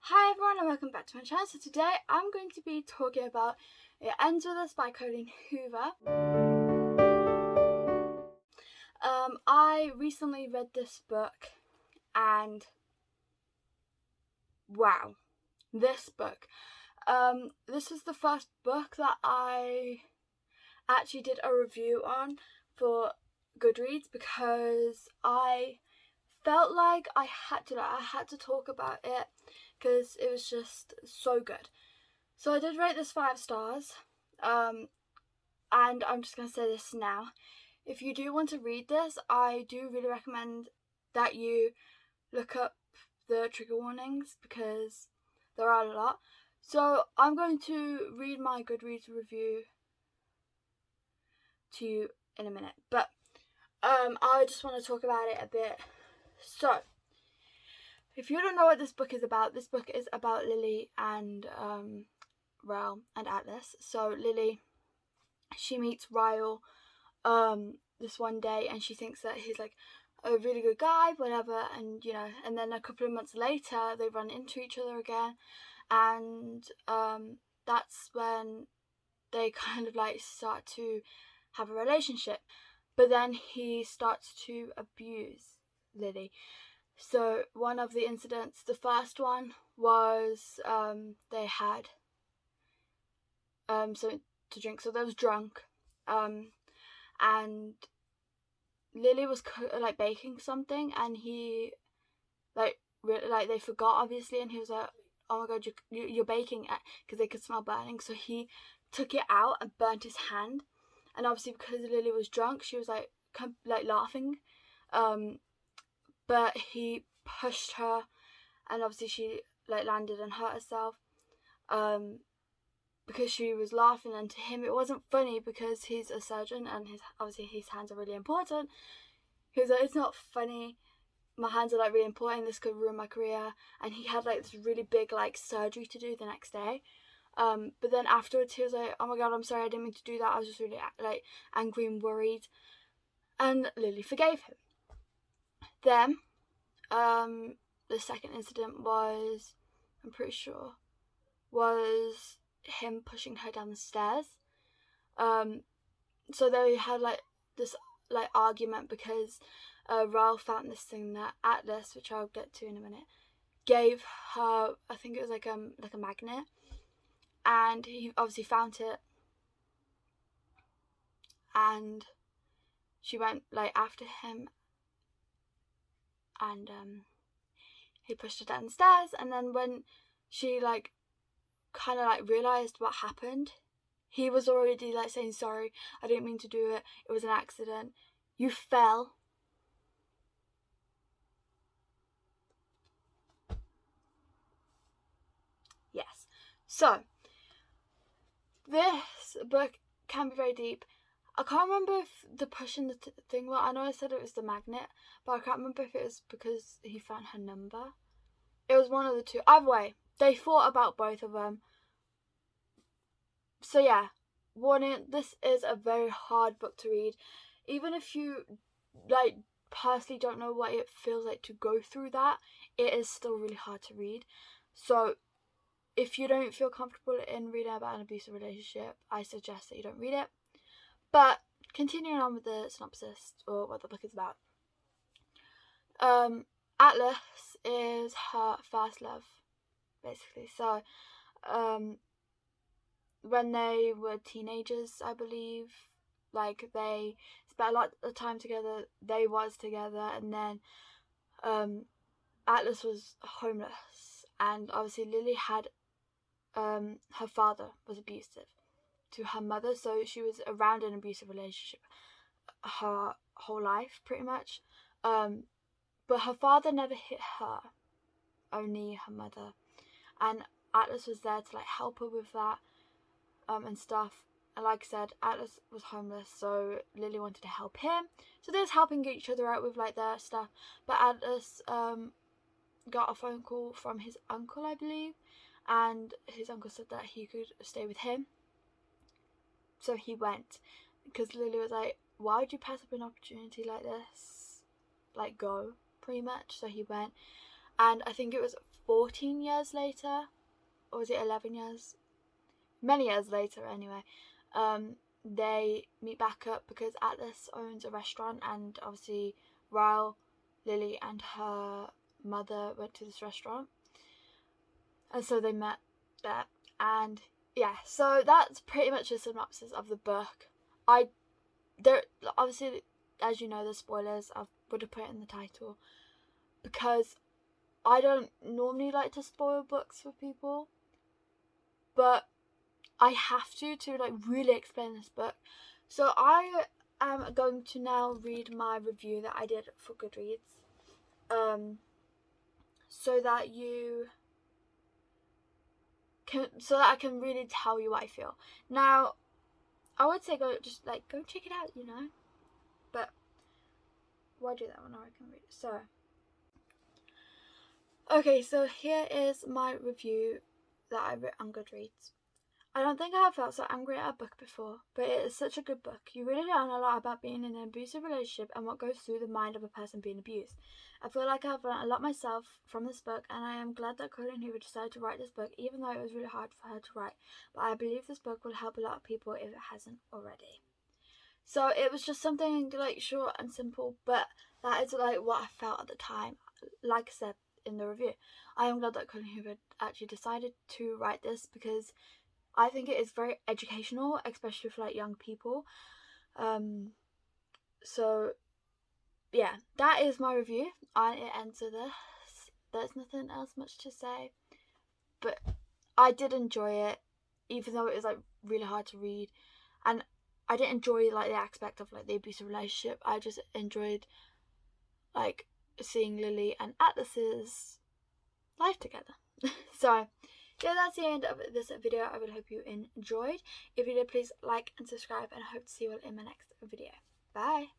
Hi everyone and welcome back to my channel. So today I'm going to be talking about It Ends With Us by Colleen Hoover. I recently read this book and wow, this book. This was the first book that I actually did a review on for Goodreads because I felt like I had to talk about it because it was just so good. So I did rate this 5 stars, and I'm just going to say this now. If you do want to read this, I do really recommend that you look up the trigger warnings because there are a lot. So I'm going to read my Goodreads review to you in a minute, but I just want to talk about it a bit. So, if you don't know what this book is about Lily and Ryle and Atlas. So Lily, she meets Ryle this one day and she thinks that he's like a really good guy, whatever, and and then a couple of months later they run into each other again, and that's when they kind of like start to have a relationship. But then he starts to abuse Lily. So one of the incidents, the first one was they had something to drink, so they was drunk, and Lily was like baking something, and he like they forgot obviously, and he was like, "Oh my god, you're baking," because they could smell burning. So he took it out and burnt his hand, and obviously because Lily was drunk, she was like laughing, but he pushed her, and obviously she like landed and hurt herself, because she was laughing, and to him it wasn't funny because he's a surgeon and obviously his hands are really important. He was like, "It's not funny, my hands are like really important, this could ruin my career," and he had like this really big like surgery to do the next day. But then afterwards he was like, "Oh my god, I'm sorry, I didn't mean to do that, I was just really like angry and worried," and Lily forgave him. Then the second incident was, I'm pretty sure, was him pushing her down the stairs. So they had like this like argument because Ralph found this thing that Atlas, which I'll get to in a minute, gave her. I think it was like a magnet, and he obviously found it, and she went like after him, and he pushed her down the stairs, and then when she like kind of like realized what happened, he was already like saying, "Sorry, I didn't mean to do it, it was an accident, you fell." Yes. So this book can be very deep. I can't remember if the pushing the thing, well, I know I said it was the magnet, but I can't remember if it was because he found her number. It was one of the two. Either way, they fought about both of them. So yeah, warning, this is a very hard book to read. Even if you like personally don't know what it feels like to go through that, it is still really hard to read. So if you don't feel comfortable in reading about an abusive relationship, I suggest that you don't read it. But continuing on with the synopsis, or what the book is about. Atlas is her first love, basically. So when they were teenagers, I believe, like they spent a lot of time together, they was together, and then Atlas was homeless, and obviously Lily had her father was abusive to her mother, so she was around an abusive relationship her whole life pretty much, but her father never hit her, only her mother, and Atlas was there to like help her with that and stuff. And like I said, Atlas was homeless, so Lily wanted to help him, so they was helping each other out with like their stuff. But Atlas got a phone call from his uncle, I believe, and his uncle said that he could stay with him, so he went, because Lily was like, "Why would you pass up an opportunity like this? Like, go," pretty much. So he went, and I think it was 14 years later, or was it 11 years? Many years later anyway, they meet back up because Atlas owns a restaurant, and obviously Ryle, Lily and her mother went to this restaurant, and so they met there. And yeah, so that's pretty much a synopsis of the book. There obviously, as you know, the spoilers, I would have put it in the title, because I don't normally like to spoil books for people, but I have to like really explain this book. So I am going to now read my review that I did for Goodreads, so that I can really tell you what I feel. Now, I would say go check it out, you know. But why do that when I can read it? So, okay, so here is my review that I wrote on Goodreads. I don't think I have felt so angry at a book before, but it is such a good book. You really learn a lot about being in an abusive relationship and what goes through the mind of a person being abused. I feel like I have learned a lot myself from this book, and I am glad that Colleen Hoover decided to write this book, even though it was really hard for her to write. But I believe this book will help a lot of people if it hasn't already. So it was just something like short and simple, but that is like what I felt at the time. Like I said in the review, I am glad that Colleen Hoover actually decided to write this, because I think it is very educational, especially for like young people. So yeah, that is my review, and it ends with this. There's nothing else much to say, but I did enjoy it, even though it was like really hard to read, and I didn't enjoy like the aspect of like the abusive relationship. I just enjoyed like seeing Lily and Atlas's life together. So yeah, that's the end of this video. I really hope you enjoyed. If you did, please like and subscribe, and I hope to see you all in my next video. Bye.